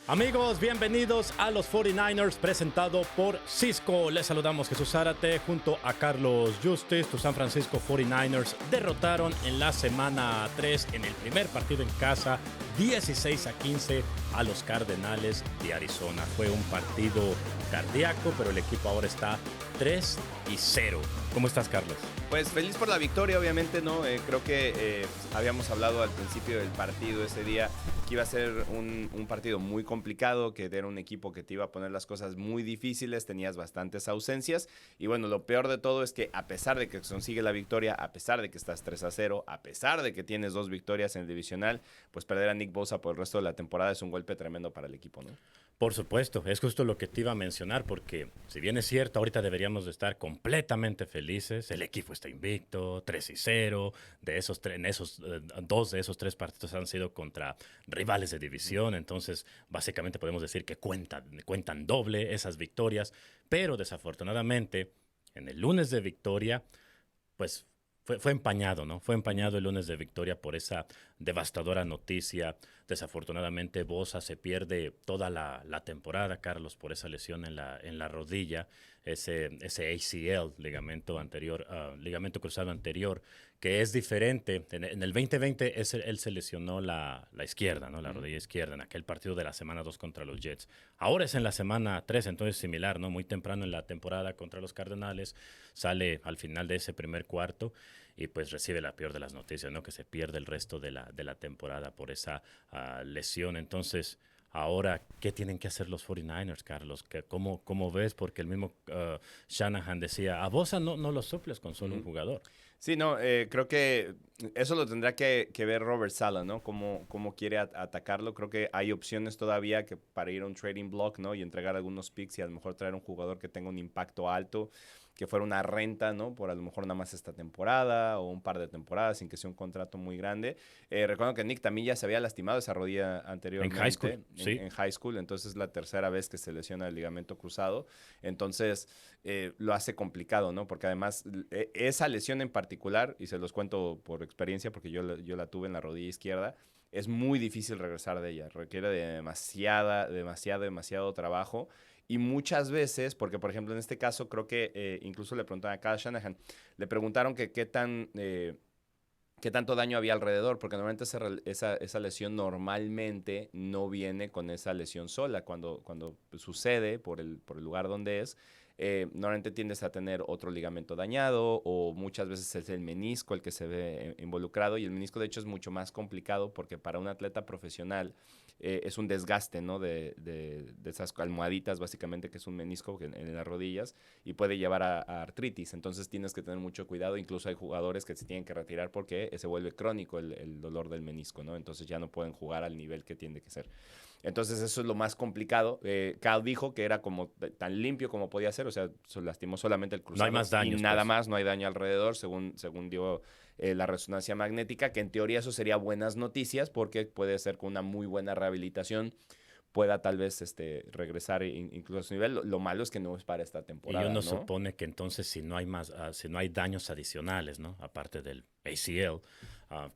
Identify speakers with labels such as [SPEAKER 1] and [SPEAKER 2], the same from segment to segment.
[SPEAKER 1] Amigos, bienvenidos a los 49ers presentado por Cisco. Les saludamos Jesús Zárate junto a Carlos Justice. Tus San Francisco 49ers derrotaron en la semana 3 en el primer partido en casa 16-15 a los Cardenales de Arizona. Fue un partido cardíaco, pero el equipo ahora está 3-0. ¿Cómo estás, Carlos?
[SPEAKER 2] Pues feliz por la victoria, obviamente, ¿no? Creo que habíamos hablado al principio del partido ese día que iba a ser un partido muy complicado, que era un equipo que te iba a poner las cosas muy difíciles, tenías bastantes ausencias y bueno, lo peor de todo es que a pesar de que consigue la victoria, a pesar de que estás 3-0, a pesar de que tienes 2 victorias en el divisional, pues perder a Nick Bosa por el resto de la temporada es un golpe tremendo para el equipo, ¿no?
[SPEAKER 1] Por supuesto, es justo lo que te iba a mencionar, porque si bien es cierto, ahorita deberíamos de estar completamente felices, el equipo está invicto, 3-0, dos de esos 3 partidos han sido contra rivales de división, entonces básicamente podemos decir que cuentan doble esas victorias, pero desafortunadamente en el lunes de victoria, pues fue empañado, ¿no? Fue empañado el lunes de victoria por esa devastadora noticia. Desafortunadamente, Bosa se pierde toda la temporada, Carlos, por esa lesión en la rodilla, ese ACL, ligamento cruzado anterior, que es diferente. En el 2020 él se lesionó la izquierda, ¿no? La rodilla izquierda, en aquel partido de la semana 2 contra los Jets. Ahora es en la semana 3, entonces similar, ¿no? Muy temprano en la temporada contra los Cardenales, sale al final de ese primer cuarto y pues recibe la peor de las noticias, ¿no? Que se pierde el resto de la temporada por esa lesión. Entonces, ahora, ¿qué tienen que hacer los 49ers, Carlos? ¿Cómo ves? Porque el mismo Shanahan decía, a Bosa no lo suples con solo un jugador.
[SPEAKER 2] Sí, no, creo que eso lo tendrá que ver Robert Saleh, ¿no? Cómo quiere atacarlo. Creo que hay opciones todavía que para ir a un trading block, ¿no? Y entregar algunos picks y a lo mejor traer un jugador que tenga un impacto alto, que fuera una renta, ¿no? Por a lo mejor nada más esta temporada o un par de temporadas sin que sea un contrato muy grande. Recuerdo que Nick también ya se había lastimado esa rodilla anteriormente.
[SPEAKER 1] En high school, sí.
[SPEAKER 2] En high school, entonces es la tercera vez que se lesiona el ligamento cruzado. Entonces lo hace complicado, ¿no? Porque además esa lesión en particular, y se los cuento por experiencia porque yo la tuve en la rodilla izquierda, es muy difícil regresar de ella. Requiere de demasiado trabajo. Y muchas veces, porque por ejemplo en este caso creo que incluso le preguntaron a Kyle Shanahan, le preguntaron que qué tanto daño había alrededor, porque normalmente esa lesión normalmente no viene con esa lesión sola. Cuando sucede por el lugar donde es, normalmente tiendes a tener otro ligamento dañado o muchas veces es el menisco el que se ve involucrado y el menisco de hecho es mucho más complicado porque para un atleta profesional es un desgaste, ¿no? de esas almohaditas básicamente que es un menisco en las rodillas y puede llevar a artritis, entonces tienes que tener mucho cuidado, incluso hay jugadores que se tienen que retirar porque se vuelve crónico el dolor del menisco, ¿no? Entonces ya no pueden jugar al nivel que tiene que ser. Entonces eso es lo más complicado. Cal dijo que era como tan limpio como podía ser, o sea, se lastimó solamente el cruzado.
[SPEAKER 1] No hay más daños,
[SPEAKER 2] y nada
[SPEAKER 1] pues.
[SPEAKER 2] más, no hay daño alrededor, según dio la resonancia magnética, que en teoría eso sería buenas noticias porque puede ser con una muy buena rehabilitación pueda tal vez regresar incluso a su nivel. Lo malo es que no es para esta
[SPEAKER 1] Y
[SPEAKER 2] temporada,
[SPEAKER 1] uno
[SPEAKER 2] ¿no?
[SPEAKER 1] supone que entonces si no hay daños adicionales, ¿no? Aparte del ACL,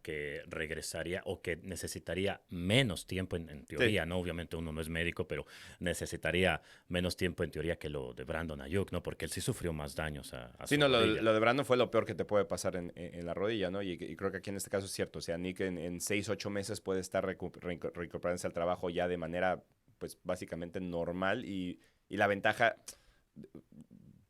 [SPEAKER 1] que regresaría o que necesitaría menos tiempo en teoría,
[SPEAKER 2] Sí.
[SPEAKER 1] ¿no? Obviamente uno no es médico, pero necesitaría menos tiempo en teoría que lo de Brandon Ayuk, ¿no? Porque él sí sufrió más daños a
[SPEAKER 2] Sí,
[SPEAKER 1] su
[SPEAKER 2] no,
[SPEAKER 1] rodilla.
[SPEAKER 2] lo de Brandon fue lo peor que te puede pasar en la rodilla, ¿no? Y creo que aquí en este caso es cierto. O sea, Nick en 6, 8 meses puede estar recuperándose al trabajo ya de manera, pues, básicamente normal. Y la ventaja,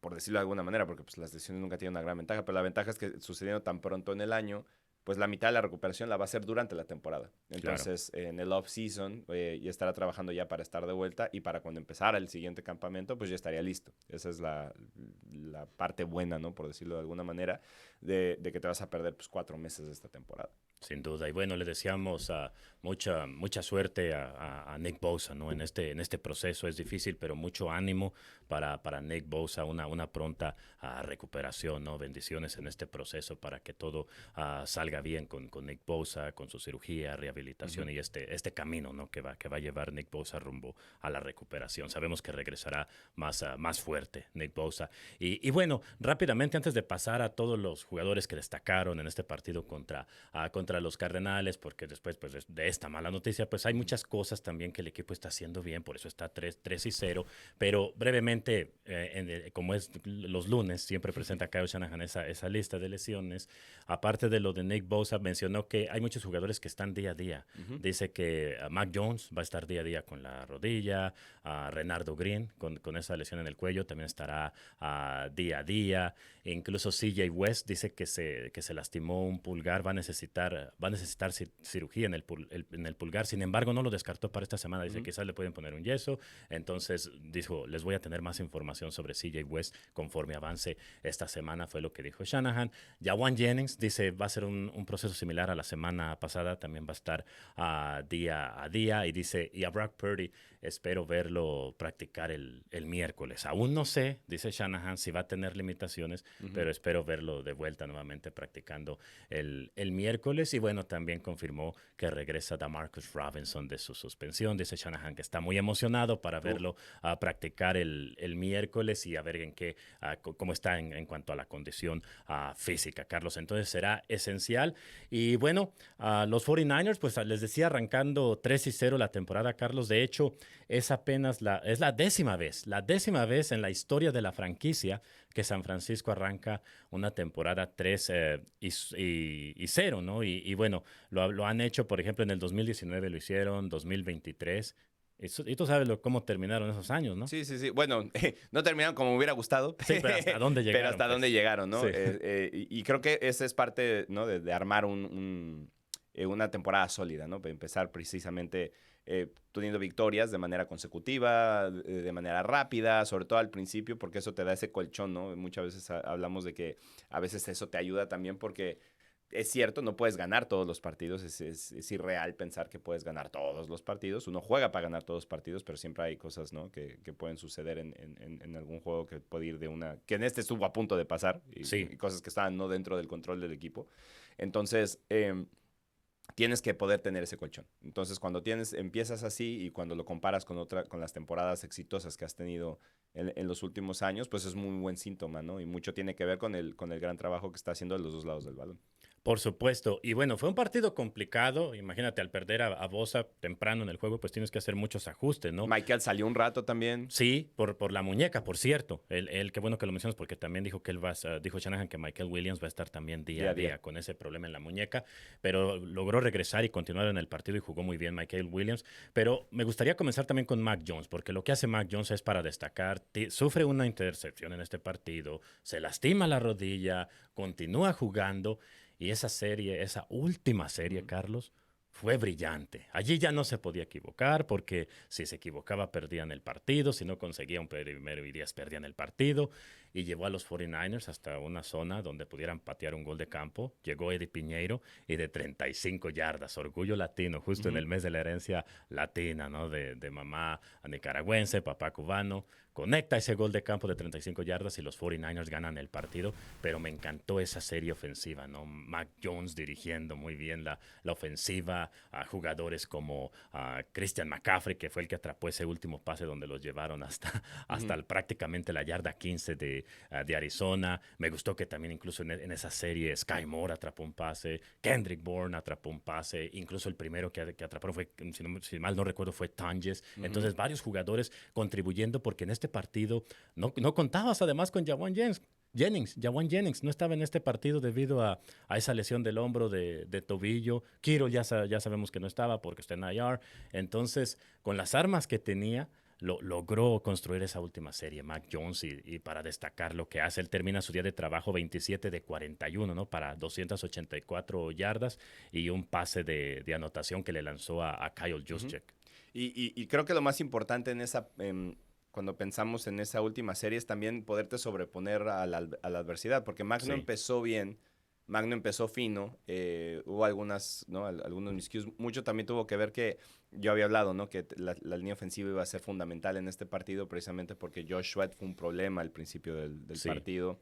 [SPEAKER 2] por decirlo de alguna manera, porque pues, las lesiones nunca tienen una gran ventaja, pero la ventaja es que sucediendo tan pronto en el año, pues la mitad de la recuperación la va a hacer durante la temporada. Entonces, en el off-season ya estará trabajando ya para estar de vuelta y para cuando empezara el siguiente campamento, pues ya estaría listo. Esa es la parte buena, ¿no? Por decirlo de alguna manera, de que te vas a perder pues 4 meses de esta temporada.
[SPEAKER 1] Sin duda. Y bueno, le deseamos mucha suerte a Nick Bosa, ¿no? En este proceso es difícil, pero mucho ánimo para Nick Bosa, una pronta recuperación, ¿no? Bendiciones en este proceso para que todo salga bien con Nick Bosa, con su cirugía, rehabilitación y este camino, ¿no? Que va a llevar Nick Bosa rumbo a la recuperación. Sabemos que regresará más fuerte Nick Bosa. Y bueno, rápidamente, antes de pasar a todos los jugadores que destacaron en este partido contra los Cardenales, porque después pues, de esta mala noticia, pues hay muchas cosas también que el equipo está haciendo bien, por eso está 3-0. Pero brevemente, como es los lunes, siempre presenta Kyle Shanahan esa lista de lesiones. Aparte de lo de Nick Bosa, mencionó que hay muchos jugadores que están día a día. Dice que Mac Jones va a estar día a día con la rodilla, Renardo Green con esa lesión en el cuello también estará día a día. E incluso CJ West dice que se lastimó un pulgar, va a necesitar cirugía en el pulgar. Sin embargo, no lo descartó para esta semana. Dice que quizás le pueden poner un yeso. Entonces dijo, les voy a tener más información sobre CJ West conforme avance esta semana, fue lo que dijo Shanahan. Jawan Jennings dice va a ser un proceso similar a la semana pasada, también va a estar día a día. Y dice, y a Brock Purdy espero verlo practicar el miércoles. Aún no sé, dice Shanahan, si va a tener limitaciones, pero espero verlo de vuelta nuevamente practicando el miércoles. Y bueno, también confirmó que regresa DeMarcus Robinson de su suspensión. Dice Shanahan que está muy emocionado para verlo practicar el miércoles y a ver cómo está en cuanto a la condición física, Carlos. Entonces será esencial. Y bueno, los 49ers, pues les decía, arrancando 3-0 la temporada, Carlos. De hecho, es apenas la 10ª vez en la historia de la franquicia que San Francisco arranca una temporada 3-0, ¿no? Y bueno, lo han hecho, por ejemplo, en el 2019 lo hicieron, 2023. Y tú sabes cómo terminaron esos años, ¿no?
[SPEAKER 2] Sí, sí, sí. Bueno, no terminaron como me hubiera gustado.
[SPEAKER 1] Sí, pero ¿hasta dónde llegaron?
[SPEAKER 2] Pero hasta dónde llegaron, ¿no?
[SPEAKER 1] Sí.
[SPEAKER 2] Y creo que esa es parte, ¿no? de armar una temporada sólida, ¿no? Para empezar precisamente teniendo victorias de manera consecutiva, de manera rápida, sobre todo al principio, porque eso te da ese colchón, ¿no? Muchas veces hablamos de que a veces eso te ayuda también porque es cierto, no puedes ganar todos los partidos, es irreal pensar que puedes ganar todos los partidos. Uno juega para ganar todos los partidos, pero siempre hay cosas, ¿no? que pueden suceder en algún juego que puede ir que en este estuvo a punto de pasar, y cosas que estaban no dentro del control del equipo. Entonces, tienes que poder tener ese colchón. Entonces, cuando empiezas así y cuando lo comparas con las temporadas exitosas que has tenido en los últimos años, pues es muy buen síntoma, ¿no? Y mucho tiene que ver con el gran trabajo que está haciendo de los dos lados del balón.
[SPEAKER 1] Por supuesto. Y bueno, fue un partido complicado. Imagínate, al perder a Bosa temprano en el juego, pues tienes que hacer muchos ajustes, ¿no?
[SPEAKER 2] Michael salió un rato también.
[SPEAKER 1] Sí, por la muñeca, por cierto. Qué bueno que lo mencionas porque también dijo que dijo Shanahan que Michael Williams va a estar también día a día con ese problema en la muñeca, pero logró regresar y continuar en el partido y jugó muy bien Michael Williams. Pero me gustaría comenzar también con Mac Jones, porque lo que hace Mac Jones es para destacar. Sufre una intercepción en este partido, se lastima la rodilla, continúa jugando. Y esa última serie, Carlos, fue brillante. Allí ya no se podía equivocar porque si se equivocaba perdían el partido, si no conseguía un primero y 10 perdían el partido. Y llevó a los 49ers hasta una zona donde pudieran patear un gol de campo. Llegó Eddie Piñeiro y de 35 yardas, orgullo latino, justo en el mes de la herencia latina, ¿no? De mamá nicaragüense, papá cubano. Conecta ese gol de campo de 35 yardas y los 49ers ganan el partido, pero me encantó esa serie ofensiva, ¿no? Mac Jones dirigiendo muy bien la ofensiva, a jugadores como Christian McCaffrey, que fue el que atrapó ese último pase donde los llevaron hasta prácticamente la yarda 15 de Arizona. Me gustó que también incluso en esa serie Sky Moore atrapó un pase, Kendrick Bourne atrapó un pase, incluso el primero que atraparon fue, si mal no recuerdo, fue Tonjes. Entonces varios jugadores contribuyendo porque en este partido no contabas además con Jawan Jennings no estaba en este partido debido a esa lesión del hombro de tobillo. Kiro ya sabemos que no estaba porque está en IR. Entonces, con las armas que tenía, logró construir esa última serie, Mac Jones, y para destacar lo que hace, él termina su día de trabajo 27 de 41, ¿no? Para 284 yardas y un pase de anotación que le lanzó a Kyle Juszczyk.
[SPEAKER 2] Y creo que lo más importante cuando pensamos en esa última serie es también poderte sobreponer a la adversidad, porque Mac no empezó bien, Mac no empezó fino, hubo algunos miscues. Mucho también tuvo que ver que yo había hablado, ¿no? Que la línea ofensiva iba a ser fundamental en este partido precisamente porque Josh Sweat fue un problema al principio del partido.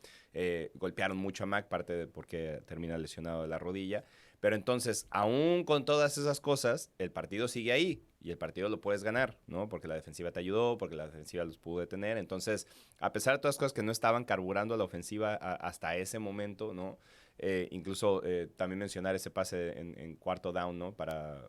[SPEAKER 2] Golpearon mucho a Mac, parte de porque termina lesionado de la rodilla. Pero entonces, aún con todas esas cosas, el partido sigue ahí. y el partido lo puedes ganar, ¿no? Porque la defensiva te ayudó, porque la defensiva los pudo detener. Entonces, a pesar de todas las cosas que no estaban carburando a la ofensiva hasta ese momento, ¿no? Incluso también mencionar ese pase en cuarto down, ¿no? Para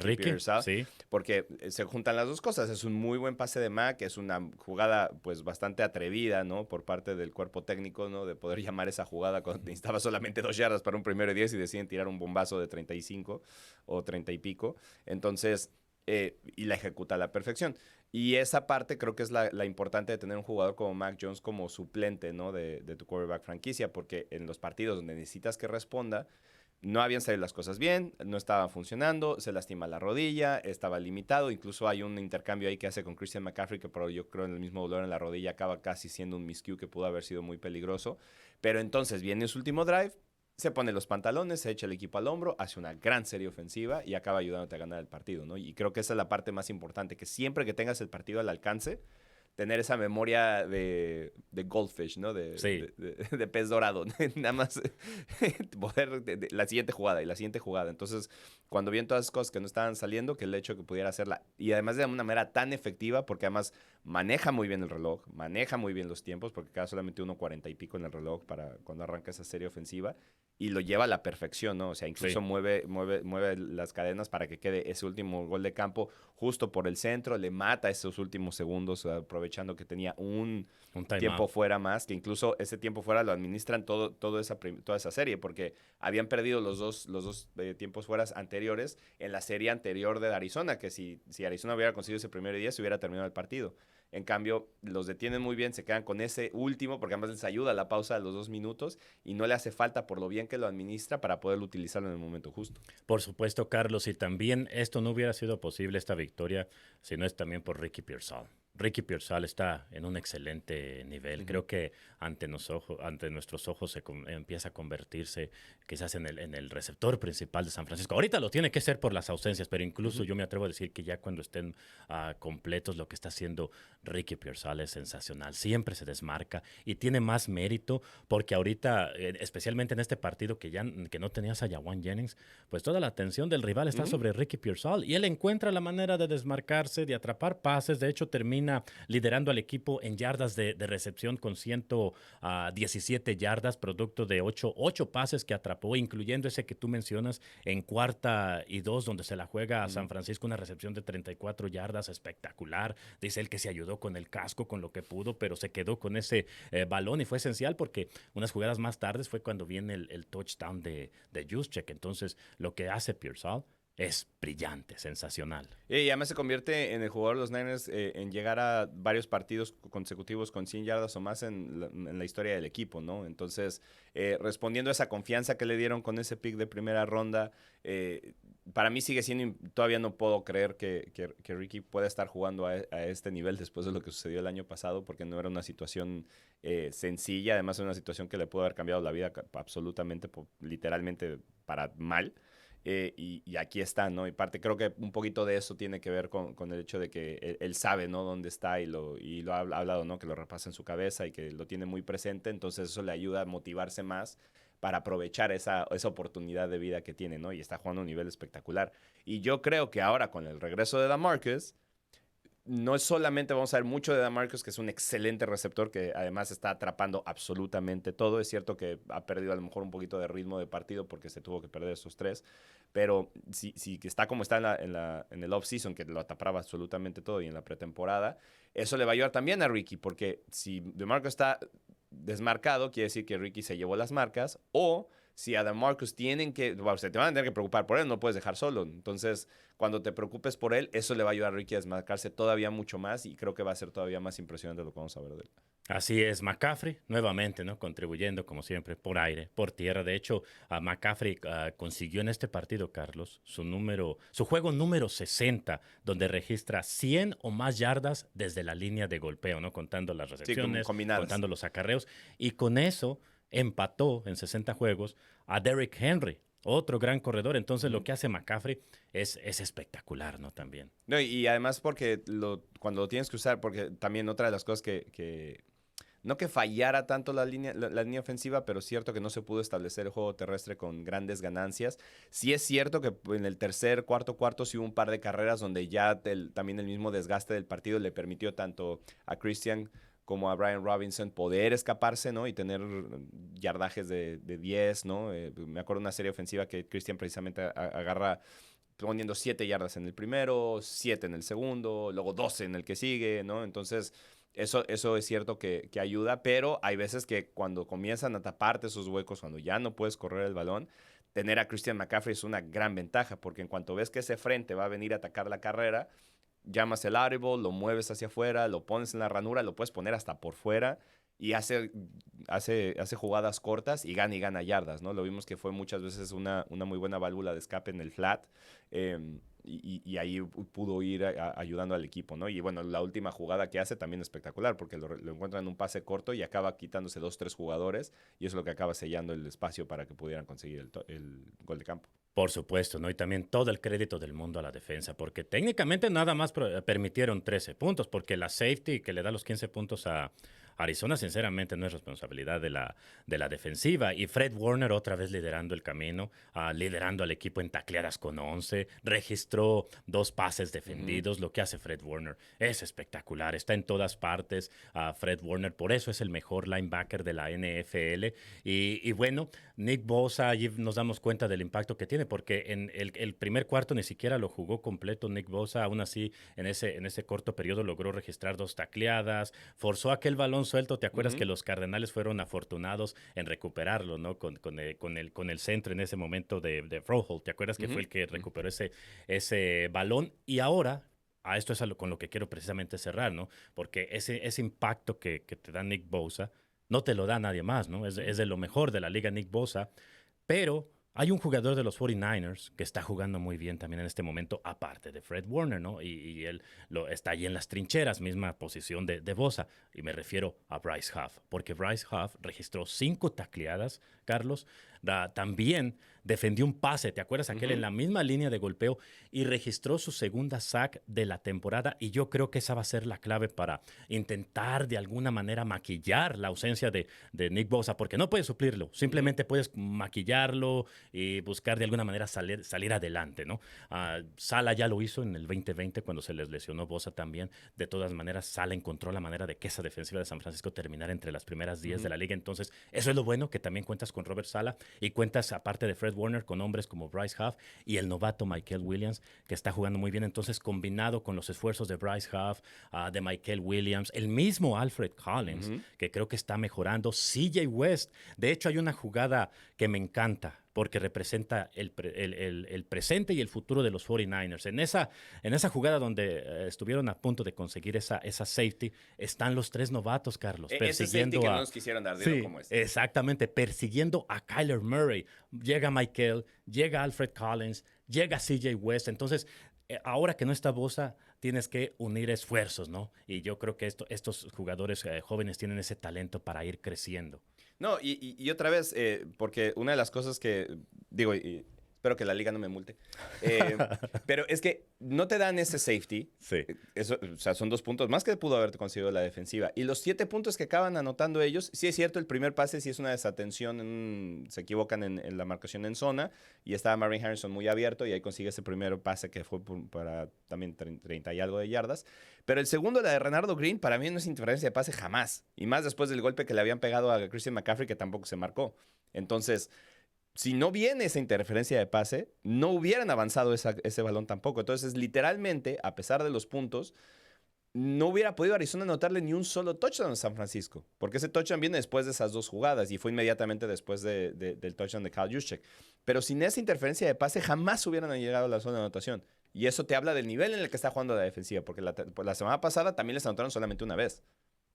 [SPEAKER 2] Ricky Pearsall,
[SPEAKER 1] sí.
[SPEAKER 2] porque se juntan las dos cosas. Es un muy buen pase de Mac, es una jugada pues bastante atrevida, ¿no? Por parte del cuerpo técnico, ¿no? De poder llamar esa jugada cuando necesitaba solamente 2 yardas para un 1º y 10 y deciden tirar un bombazo de 35 o 30 y pico. Entonces, y la ejecuta a la perfección. Y esa parte creo que es la importante de tener un jugador como Mac Jones como suplente, ¿no? De tu quarterback franquicia, porque en los partidos donde necesitas que responda, no habían salido las cosas bien, no estaban funcionando, se lastima la rodilla, estaba limitado, incluso hay un intercambio ahí que hace con Christian McCaffrey que pero yo creo en el mismo dolor en la rodilla acaba casi siendo un miscue que pudo haber sido muy peligroso, pero entonces viene su último drive, se pone los pantalones, se echa el equipo al hombro, hace una gran serie ofensiva y acaba ayudándote a ganar el partido, ¿no? Y creo que esa es la parte más importante, que siempre que tengas el partido al alcance, tener esa memoria de goldfish, ¿no?
[SPEAKER 1] Sí.
[SPEAKER 2] De pez dorado. Nada más poder la siguiente jugada y la siguiente jugada. Entonces, cuando vi todas esas cosas que no estaban saliendo, que el hecho de que pudiera hacerla, y además de una manera tan efectiva, porque además maneja muy bien el reloj, maneja muy bien los tiempos, porque queda solamente 1:40 y pico en el reloj para cuando arranca esa serie ofensiva, y lo lleva a la perfección, ¿no? O sea, incluso mueve las cadenas para que quede ese último gol de campo justo por el centro, le mata esos últimos segundos, aprovechando que tenía un tiempo fuera más, que incluso ese tiempo fuera lo administran toda esa serie, porque habían perdido los dos tiempos fuera anteriores en la serie anterior de Arizona, que si Arizona hubiera conseguido ese 1º y 10, se hubiera terminado el partido. En cambio, los detienen muy bien, se quedan con ese último, porque además les ayuda la pausa de los 2 minutos y no le hace falta por lo bien que lo administra para poder utilizarlo en el momento justo.
[SPEAKER 1] Por supuesto, Carlos, y también esto no hubiera sido posible, esta victoria, si no es también por Ricky Pearsall. Ricky Pearsall está en un excelente nivel. Creo que ante nuestros ojos empieza a convertirse quizás en el receptor principal de San Francisco. Ahorita lo tiene que ser por las ausencias, pero incluso yo me atrevo a decir que ya cuando estén completos, lo que está haciendo Ricky Pearsall es sensacional. Siempre se desmarca y tiene más mérito porque ahorita, especialmente en este partido que no tenías a Jawan Jennings, pues toda la atención del rival está sobre Ricky Pearsall y él encuentra la manera de desmarcarse, de atrapar pases. De hecho, termina liderando al equipo en yardas de recepción con 117 yardas, producto de 8 pases que atrapó, incluyendo ese que tú mencionas en 4ª y 2, donde se la juega a San Francisco, una recepción de 34 yardas, espectacular. Dice él que se ayudó con el casco, con lo que pudo, pero se quedó con ese balón y fue esencial porque unas jugadas más tardes fue cuando viene el touchdown de Juszczyk. Entonces, lo que hace Pearsall es brillante, sensacional.
[SPEAKER 2] Y además se convierte en el jugador de los Niners en llegar a varios partidos consecutivos con 100 yardas o más en la historia del equipo, ¿no? Entonces, respondiendo a esa confianza que le dieron con ese pick de primera ronda, para mí sigue siendo, todavía no puedo creer que Ricky pueda estar jugando a este nivel después de lo que sucedió el año pasado, porque no era una situación sencilla, además era una situación que le pudo haber cambiado la vida absolutamente, literalmente para mal. Y aquí está, ¿no? Y parte, creo que un poquito de eso tiene que ver con el hecho de que él sabe, ¿no? Dónde está y lo ha hablado, ¿no? Que lo repasa en su cabeza y que lo tiene muy presente, entonces eso le ayuda a motivarse más para aprovechar esa oportunidad de vida que tiene, ¿no? Y está jugando a un nivel espectacular. Y yo creo que ahora con el regreso de DeMarcus, no es solamente vamos a ver mucho de DeMarcus, que es un excelente receptor que además está atrapando absolutamente todo. Es cierto que ha perdido a lo mejor un poquito de ritmo de partido porque se tuvo que perder esos 3, pero si que está como está en el off-season, que lo atrapaba absolutamente todo, y en la pretemporada, eso le va a ayudar también a Ricky, porque si DeMarcus está desmarcado, quiere decir que Ricky se llevó las marcas, o si a DeMarcus se te van a tener que preocupar por él, no puedes dejar solo. Entonces, cuando te preocupes por él, eso le va a ayudar a Ricky a desmarcarse todavía mucho más y creo que va a ser todavía más impresionante lo que vamos a ver de él.
[SPEAKER 1] Así es, McCaffrey nuevamente, ¿no? Contribuyendo como siempre por aire, por tierra. De hecho, McCaffrey consiguió en este partido, Carlos, su juego número 60, donde registra 100 o más yardas desde la línea de golpeo, ¿no? Contando las recepciones, contando los acarreos. Y con eso empató en 60 juegos a Derrick Henry, otro gran corredor. Entonces, lo que hace McCaffrey es espectacular, ¿no? También.
[SPEAKER 2] No, y además porque cuando lo tienes que usar, porque también otra de las cosas que no que fallara tanto la línea ofensiva, pero es cierto que no se pudo establecer el juego terrestre con grandes ganancias. Sí es cierto que en el tercer, cuarto, sí hubo un par de carreras donde ya también el mismo desgaste del partido le permitió tanto a Christian como a Brian Robinson poder escaparse, ¿no? Y tener yardajes de 10, ¿no? Me acuerdo de una serie ofensiva que Christian precisamente agarra poniendo 7 yardas en el primero, 7 en el segundo, luego 12 en el que sigue, ¿no? Entonces, eso es cierto que ayuda, pero hay veces que cuando comienzan a taparte esos huecos, cuando ya no puedes correr el balón, tener a Christian McCaffrey es una gran ventaja, porque en cuanto ves que ese frente va a venir a atacar la carrera, llamas el audible, lo mueves hacia afuera, lo pones en la ranura, lo puedes poner hasta por fuera y hace jugadas cortas y gana yardas, ¿no? Lo vimos que fue muchas veces una muy buena válvula de escape en el flat y ahí pudo ir ayudando al equipo, ¿no? Y bueno, la última jugada que hace también es espectacular porque lo encuentra en un pase corto y acaba quitándose 2, 3 jugadores y eso es lo que acaba sellando el espacio para que pudieran conseguir el gol de campo.
[SPEAKER 1] Por supuesto, ¿no? Y también todo el crédito del mundo a la defensa, porque técnicamente nada más permitieron 13 puntos, porque la safety que le da los 15 puntos a Arizona, sinceramente, no es responsabilidad de la defensiva. Y Fred Warner otra vez liderando el camino, liderando al equipo en tacleadas con 11, registró 2 pases defendidos. Lo que hace Fred Warner es espectacular, está en todas partes. Fred Warner, por eso es el mejor linebacker de la NFL. Y bueno, Nick Bosa, allí nos damos cuenta del impacto que tiene, porque en el primer cuarto ni siquiera lo jugó completo Nick Bosa. Aún así, en ese corto periodo logró registrar 2 tacleadas, forzó aquel balón suelto. ¿Te acuerdas que los Cardenales fueron afortunados en recuperarlo, ¿no? Con el centro en ese momento de Froholt? ¿Te acuerdas que fue el que recuperó ese balón? Y ahora, esto es con lo que quiero precisamente cerrar, ¿no? Porque ese impacto que te da Nick Bosa no te lo da nadie más, ¿no? Es de lo mejor de la liga Nick Bosa, pero hay un jugador de los 49ers que está jugando muy bien también en este momento, aparte de Fred Warner, ¿no? Y él está ahí en las trincheras, misma posición de Bosa. Y me refiero a Bryce Huff, porque Bryce Huff registró 5 tacleadas, Carlos. También defendió un pase, ¿te acuerdas? Aquel en la misma línea de golpeo y registró su segunda sack de la temporada. Y yo creo que esa va a ser la clave para intentar de alguna manera maquillar la ausencia de Nick Bosa, porque no puedes suplirlo, simplemente puedes maquillarlo y buscar de alguna manera salir adelante, ¿no? Sala ya lo hizo en el 2020 cuando se les lesionó Bosa también. De todas maneras, Sala encontró la manera de que esa defensiva de San Francisco terminara entre las primeras 10 de la liga. Entonces, eso es lo bueno, que también cuentas con Robert Sala y cuentas, aparte de Fred Warner, con hombres como Bryce Huff y el novato Mykel Williams, que está jugando muy bien. Entonces, combinado con los esfuerzos de Bryce Huff, de Mykel Williams, el mismo Alfred Collins, que creo que está mejorando, CJ West. De hecho, hay una jugada que me encanta porque representa el presente y el futuro de los 49ers. En esa jugada donde estuvieron a punto de conseguir esa safety, están los 3 novatos, Carlos, persiguiendo
[SPEAKER 2] que no nos quisieron dar dinero como este.
[SPEAKER 1] Exactamente, persiguiendo a Kyler Murray. Llega Mykel, llega Alfred Collins, llega CJ West. Entonces, ahora que no está Bosa, tienes que unir esfuerzos, ¿no? Y yo creo que estos jugadores jóvenes tienen ese talento para ir creciendo.
[SPEAKER 2] No, y otra vez, porque una de las cosas que, digo, y espero que la liga no me multe, pero es que no te dan ese safety.
[SPEAKER 1] Sí.
[SPEAKER 2] Eso, o sea, son 2 puntos más que pudo haberte conseguido la defensiva. Y los 7 puntos que acaban anotando ellos, sí es cierto, el primer pase sí es una desatención, se equivocan en la marcación en zona, y estaba Marvin Harrison muy abierto, y ahí consigue ese primer pase que fue para también 30 y algo de yardas. Pero el segundo, la de Renardo Green, para mí no es interferencia de pase jamás. Y más después del golpe que le habían pegado a Christian McCaffrey, que tampoco se marcó. Entonces, si no viene esa interferencia de pase, no hubieran avanzado ese balón tampoco. Entonces, literalmente, a pesar de los puntos, no hubiera podido Arizona anotarle ni un solo touchdown a San Francisco. Porque ese touchdown viene después de esas 2 jugadas y fue inmediatamente después del touchdown de Kyle Juszczyk. Pero sin esa interferencia de pase, jamás hubieran llegado a la zona de anotación. Y eso te habla del nivel en el que está jugando la defensiva. Porque la semana pasada también les anotaron solamente una vez.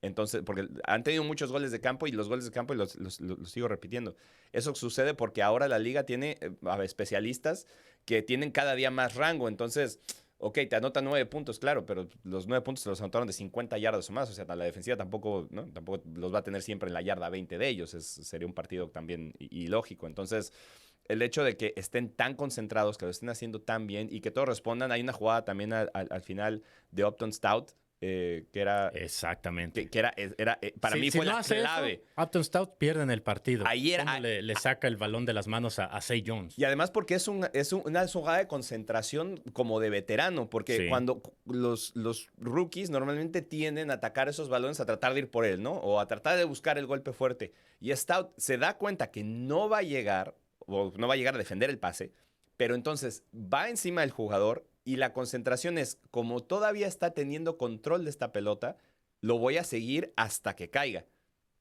[SPEAKER 2] Entonces, porque han tenido muchos goles de campo y los goles de campo, y los sigo repitiendo. Eso sucede porque ahora la liga tiene especialistas que tienen cada día más rango. Entonces, ok, te anotan 9 puntos, claro, pero los 9 puntos se los anotaron de 50 yardas o más. O sea, la defensiva tampoco los va a tener siempre en la yarda 20 de ellos. Sería un partido también ilógico. Entonces, el hecho de que estén tan concentrados, que lo estén haciendo tan bien y que todos respondan. Hay una jugada también al final de Upton Stout, que era...
[SPEAKER 1] Exactamente.
[SPEAKER 2] Para mí fue
[SPEAKER 1] no
[SPEAKER 2] la
[SPEAKER 1] hace
[SPEAKER 2] clave.
[SPEAKER 1] Eso, Upton Stout pierde en el partido.
[SPEAKER 2] Ayer
[SPEAKER 1] le saca el balón de las manos a Zay Jones.
[SPEAKER 2] Y además porque es una jugada de concentración como de veterano, porque cuando los rookies normalmente tienden a atacar esos balones, a tratar de ir por él, ¿no? O a tratar de buscar el golpe fuerte. Y Stout se da cuenta que no va a llegar, o no va a llegar a defender el pase, pero entonces va encima del jugador y la concentración es, como todavía está teniendo control de esta pelota, lo voy a seguir hasta que caiga.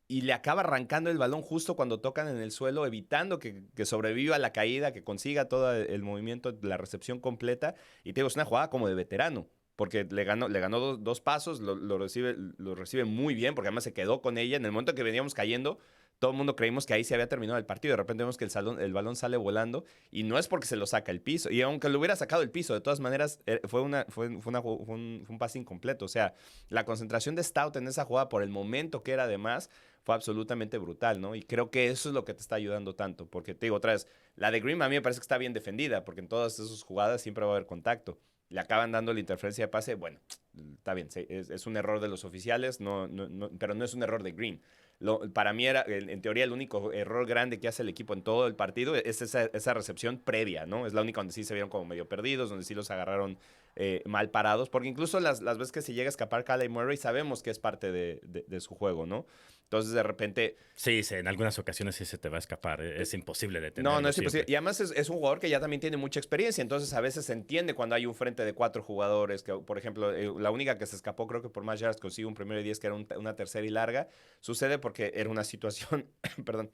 [SPEAKER 2] Y le acaba arrancando el balón justo cuando tocan en el suelo, evitando que sobreviva la caída, que consiga todo el movimiento, la recepción completa. Y te digo, es una jugada como de veterano, porque le ganó dos pasos, lo recibe muy bien, porque además se quedó con ella. En el momento que veníamos cayendo, todo el mundo creímos que ahí se había terminado el partido. De repente vemos que el balón sale volando y no es porque se lo saca el piso. Y aunque lo hubiera sacado el piso, de todas maneras, fue un pase incompleto. O sea, la concentración de Stout en esa jugada por el momento que era además fue absolutamente brutal, ¿no? Y creo que eso es lo que te está ayudando tanto. Porque te digo otra vez, la de Green a mí me parece que está bien defendida, porque en todas esas jugadas siempre va a haber contacto. Le acaban dando la interferencia de pase, bueno, está bien, es un error de los oficiales, pero no es un error de Green. Para mí era, en teoría, el único error grande que hace el equipo en todo el partido es esa recepción previa, ¿no? Es la única donde sí se vieron como medio perdidos, donde sí los agarraron mal parados, porque incluso las veces que se llega a escapar Kyler Murray sabemos que es parte de su juego, ¿no? Entonces, de repente...
[SPEAKER 1] Sí, en algunas ocasiones sí se te va a escapar. Es imposible detenerlo.
[SPEAKER 2] No es imposible. Y además es un jugador que ya también tiene mucha experiencia. Entonces, a veces se entiende cuando hay un frente de 4 jugadores. Que, por ejemplo, la única que se escapó, creo que por más yardas consigue un primero y 10, que era una tercera y larga. Sucede porque era una situación... perdón.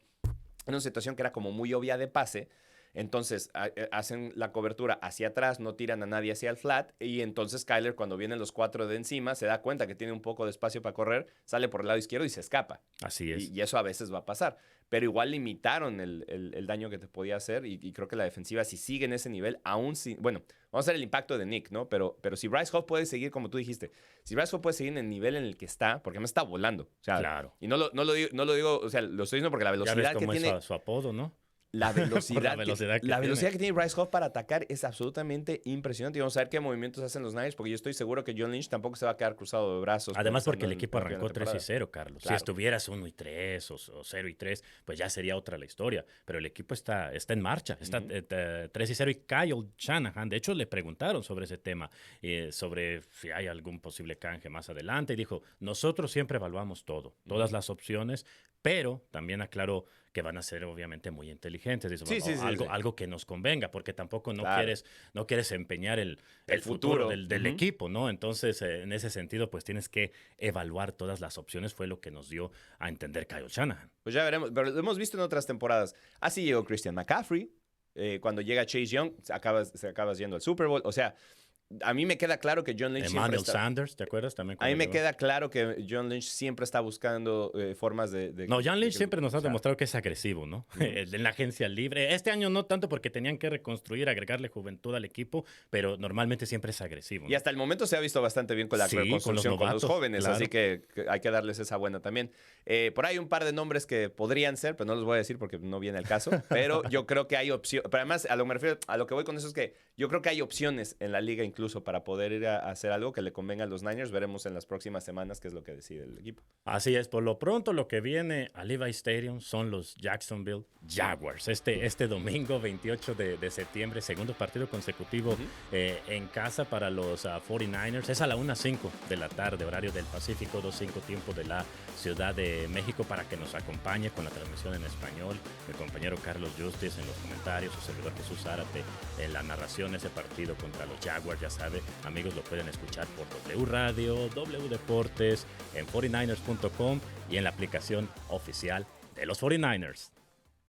[SPEAKER 2] Era una situación que era como muy obvia de pase. Entonces, hacen la cobertura hacia atrás, no tiran a nadie hacia el flat, y entonces Kyler, cuando vienen los 4 de encima, se da cuenta que tiene un poco de espacio para correr, sale por el lado izquierdo y se escapa.
[SPEAKER 1] Así es.
[SPEAKER 2] Y eso a veces va a pasar. Pero igual limitaron el daño que te podía hacer, y creo que la defensiva, si sigue en ese nivel, aún si... Bueno, vamos a ver el impacto de Nick, ¿no? Pero si Bryce Hall puede seguir, como tú dijiste, si Bryce Hall puede seguir en el nivel en el que está, porque además está volando. O sea,
[SPEAKER 1] claro.
[SPEAKER 2] Y no lo digo, o sea, lo estoy diciendo porque la velocidad
[SPEAKER 1] ya ves cómo
[SPEAKER 2] que tiene...
[SPEAKER 1] su apodo, ¿no?
[SPEAKER 2] La velocidad que tiene Bryce Hall para atacar es absolutamente impresionante. Y vamos a ver qué movimientos hacen los Niners, porque yo estoy seguro que John Lynch tampoco se va a quedar cruzado de brazos.
[SPEAKER 1] Además, porque el equipo arrancó 3-0, Carlos. Claro. Si estuvieras 1-3 o 0-3, pues ya sería otra la historia. Pero el equipo está en marcha, está 3-0. Y Kyle Shanahan, de hecho, le preguntaron sobre ese tema, sobre si hay algún posible canje más adelante. Y dijo, nosotros siempre evaluamos todo, todas las opciones, pero también aclaró que van a ser obviamente muy inteligentes. Dice, algo que nos convenga, porque tampoco no quieres empeñar el futuro del equipo, ¿no? Entonces, en ese sentido, pues tienes que evaluar todas las opciones, fue lo que nos dio a entender Kyle Shanahan.
[SPEAKER 2] Pues ya veremos, pero lo hemos visto en otras temporadas. Así llegó Christian McCaffrey, cuando llega Chase Young, se acabas yendo al Super Bowl, o sea... A mí me queda claro que John Lynch
[SPEAKER 1] Emmanuel Sanders, ¿te acuerdas? También
[SPEAKER 2] a mí me queda claro que John Lynch siempre está buscando formas de...
[SPEAKER 1] No, John Lynch siempre nos ha demostrado que es agresivo, ¿no? En la agencia libre. Este año no tanto porque tenían que reconstruir, agregarle juventud al equipo, pero normalmente siempre es agresivo, ¿no?
[SPEAKER 2] Y hasta el momento se ha visto bastante bien con la reconstrucción con los jóvenes, claro. Así que hay que darles esa buena también. Por ahí un par de nombres que podrían ser, pero no los voy a decir porque no viene el caso, pero yo creo que hay opciones. Pero además, a lo que voy con eso es que yo creo que hay opciones en la liga incluso para poder ir a hacer algo que le convenga a los Niners. Veremos en las próximas semanas qué es lo que decide el equipo.
[SPEAKER 1] Así es. Por lo pronto, lo que viene a Levi Stadium son los Jacksonville Jaguars. Este domingo, 28 de septiembre, segundo partido consecutivo en casa para los 49ers. Es a la 1:05 de la tarde, horario del Pacífico, 2:05 tiempo de la Ciudad de México, para que nos acompañe con la transmisión en español. Mi compañero Carlos Justice en los comentarios, su servidor Jesús Zárate en la narración de ese partido contra los Jaguars. Ya sabe, amigos, lo pueden escuchar por W Radio, W Deportes, en 49ers.com y en la aplicación oficial de los 49ers.